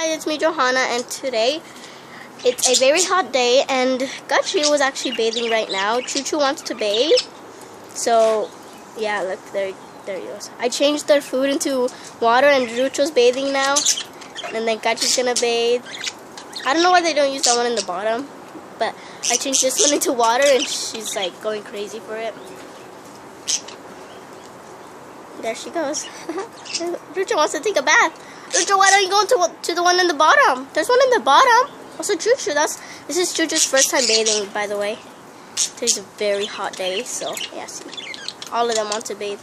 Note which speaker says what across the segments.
Speaker 1: Hi guys, it's me Johanna, and today it's a very hot day and Gucci was actually bathing right now. Choo-Choo wants to bathe, so yeah, look, there he goes. I changed their food into water and Choo-Choo's bathing now, and then Gucci's gonna bathe. I don't know why they don't use that one in the bottom, but I changed this one into water and she's like going crazy for it. There she goes. Choo-Choo wants to take a bath. Choo-Choo, why don't you go to the one in the bottom? There's one in the bottom. Also, Choo-Choo, this is Choo-Choo's first time bathing, by the way. Today's a very hot day, so yeah, see. All of them want to bathe.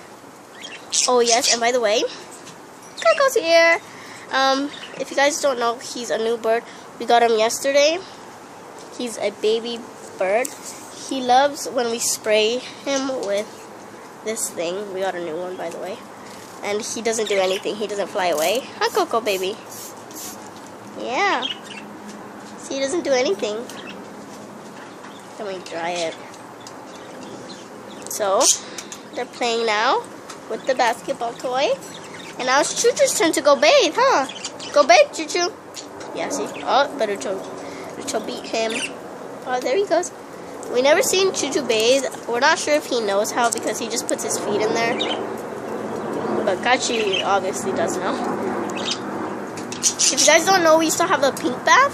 Speaker 1: Oh yes, and by the way, Coco's here. If you guys don't know, he's a new bird. We got him yesterday. He's a baby bird. He loves when we spray him with this thing. We got a new one, by the way. And he doesn't do anything. He doesn't fly away. Huh, Coco baby? Yeah. See, he doesn't do anything. Let me dry it. So, they're playing now with the basketball toy. And now it's Choo-Choo's turn to go bathe, huh? Go bathe, Choo-Choo. Yeah, see? Oh, but Choo-Choo beat him. Oh, there he goes. We never seen Choo-Choo bathe. We're not sure if he knows how because he just puts his feet in there. But Gucci obviously does know. If you guys don't know, we used to have a pink bath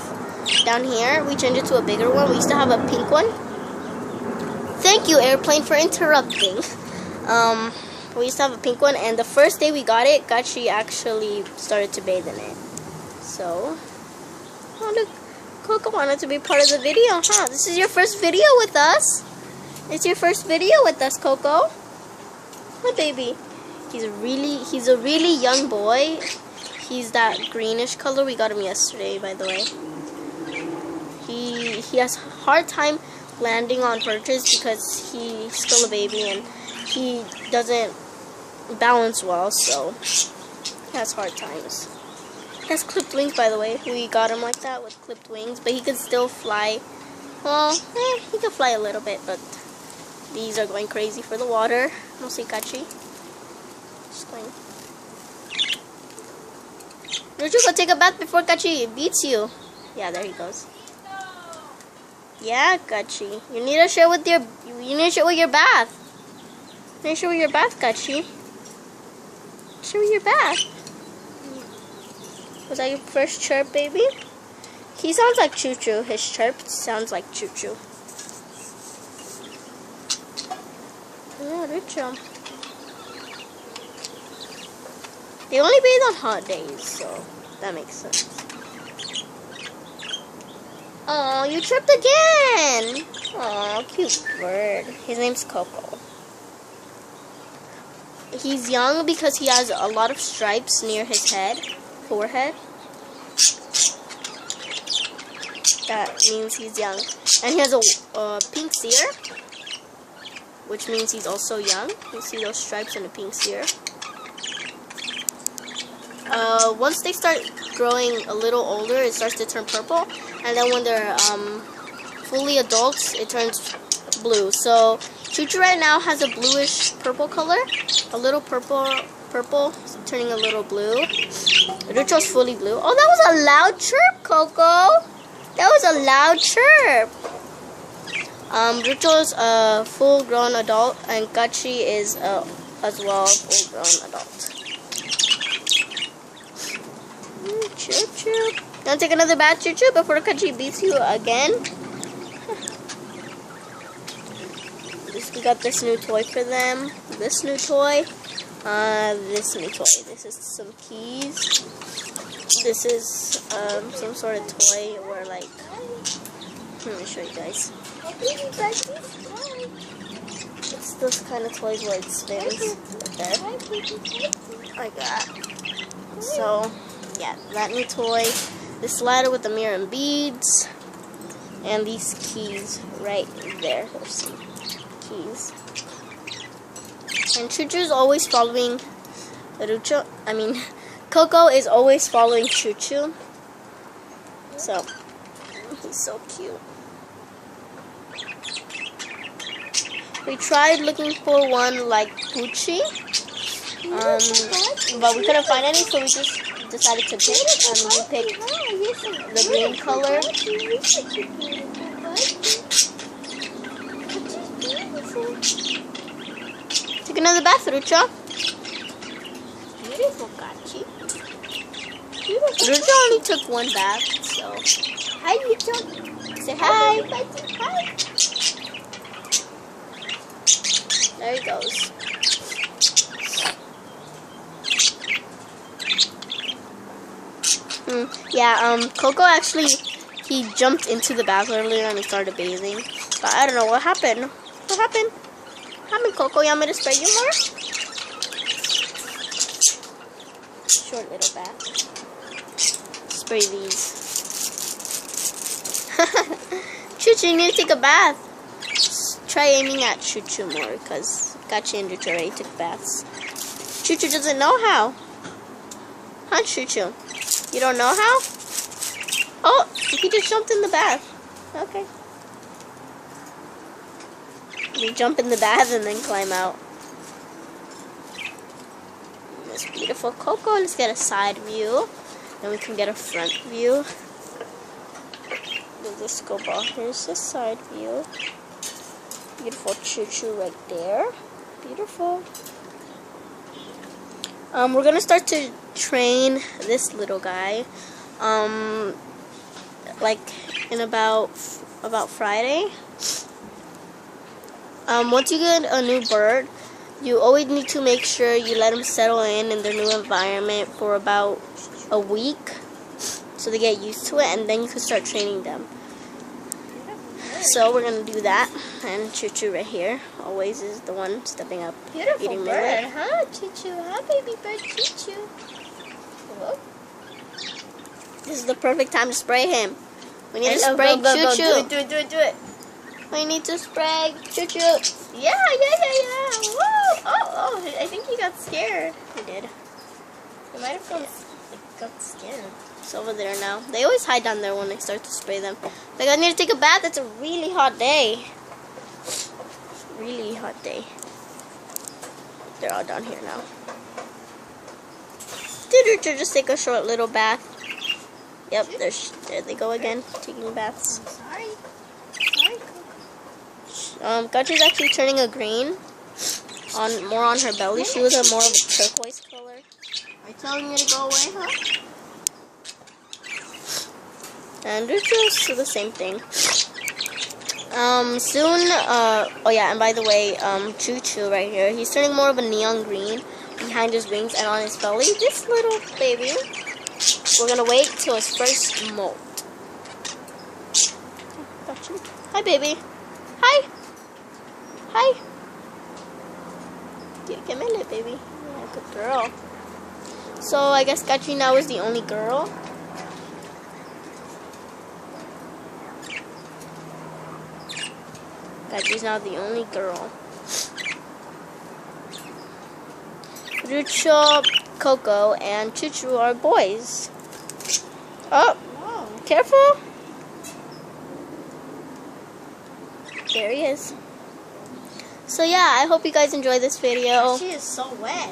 Speaker 1: down here. We changed it to a bigger one. We used to have a pink one. Thank you, airplane, for interrupting. We used to have a pink one, and the first day we got it, Gucci actually started to bathe in it. So, oh look, Coco wanted to be part of the video, huh? This is your first video with us. It's your first video with us, Coco. Hi, baby. He's a really young boy. He's that greenish color. We got him yesterday, by the way. He has a hard time landing on perches because he's still a baby and he doesn't balance well, so he has hard times. He has clipped wings, by the way. We got him like that with clipped wings, but he can still fly. Well, he can fly a little bit, but these are going crazy for the water. Mostly Gucci. Choo-Choo, go take a bath before Gucci beats you. Yeah, there he goes. Yeah, Gucci. You need to share with your bath. You need to share with your bath, Gucci. Share with your bath. Was that your first chirp, baby? He sounds like Choo-Choo. His chirp sounds like Choo-Choo. Yeah, Choo-Choo. They only bathe on hot days, so that makes sense. Oh, you tripped again! Oh, cute bird. His name's Coco. He's young because he has a lot of stripes near his forehead. That means he's young. And he has a pink ear, which means he's also young. You see those stripes and the pink ear. Once they start growing a little older, it starts to turn purple, and then when they're fully adults, it turns blue. So Choo-Choo right now has a bluish purple color, a little purple, turning a little blue. Choo-Choo's fully blue. Oh, that was a loud chirp, Coco. That was a loud chirp. Choo-Choo's a full-grown adult, and Gucci is as well a full-grown adult. Choo-Choo. You want to take another bath, Choo-Choo, before Gucci beats you again? We got this new toy for them. This new toy. This new toy. This is some keys. This is some sort of toy where, like, let me show you guys. It's this kind of toys where it spins. Right there. Like that. So, yeah, that new toy, this ladder with the mirror and beads, and these keys right there. There's some keys. And Choo-Choo's always following Coco is always following Choo-Choo. So, he's so cute. We tried looking for one like Gucci, but we couldn't find any, so we just decided to pick, and we picked the green color. Take another bath, Rucha. Beautiful, Gachi. Rucha only took one bath, so. Hi, Rucha. Say hi. Hi. There he goes. Yeah, Coco actually, he jumped into the bath earlier and he started bathing. But I don't know what happened. What happened? Coco? You want me to spray you more? Short little bath. Spray these. Choo-choo, you need to take a bath. Try aiming at Choo-choo more, because Gachi and Choo-choo already took baths. Choo-choo doesn't know how. Huh, Choo-choo? You don't know how? Oh, he just jumped in the bath. Okay. You jump in the bath and then climb out. This beautiful Coco. Let's get a side view. Then we can get a front view. We'll just go back. Here's the side view. Beautiful Choo-choo right there. Beautiful. We're gonna start to train this little guy. Like in about Friday. Once you get a new bird, you always need to make sure you let them settle in their new environment for about a week, so they get used to it, and then you can start training them. So we're gonna do that, and Choo-choo right here always is the one stepping up,
Speaker 2: beautiful
Speaker 1: eating
Speaker 2: bird,
Speaker 1: millet.
Speaker 2: huh, Choo-choo? Huh, baby bird, Choo-choo? Hello?
Speaker 1: This is the perfect time to spray him. We need to spray Choo-choo.
Speaker 2: Do it.
Speaker 1: We need to spray Choo-choo.
Speaker 2: Yeah. Whoa! Oh! I think he got scared.
Speaker 1: He did.
Speaker 2: He might have got scared.
Speaker 1: It's over there now. They always hide down there when I start to spray them. Like, I need to take a bath. It's a really hot day. Really hot day. They're all down here now. Did just take a short little bath? Yep, there they go again, taking baths.
Speaker 2: Sorry,
Speaker 1: Gachi's actually turning a green, more on her belly. She was more of a turquoise color.
Speaker 2: Are you telling me to go away, huh?
Speaker 1: And they're just the same thing. Soon, oh yeah, and by the way, Choo-choo right here, he's turning more of a neon green behind his wings and on his belly. This little baby, we're gonna wait till his first molt. Hi, baby. Hi. Get me a little baby. Yeah, good girl. So I guess Gachi now is the only girl. Gachi's now the only girl. Rucha, Coco, and Choo-choo are boys. Oh,
Speaker 2: Whoa.
Speaker 1: careful. There he is. So yeah, I hope you guys enjoyed this video.
Speaker 2: She is so wet.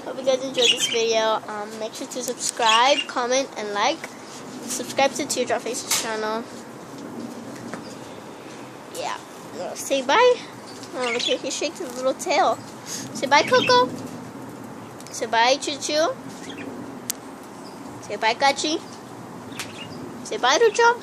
Speaker 1: Hope you guys enjoyed this video. Make sure to subscribe, comment, and like. Subscribe to Teardrop Faces channel. Yeah. Say bye. Oh, look at he shakes his little tail. Say bye, Coco. Say bye, Choo-choo. Say bye, Gachi. Say bye, Rucha.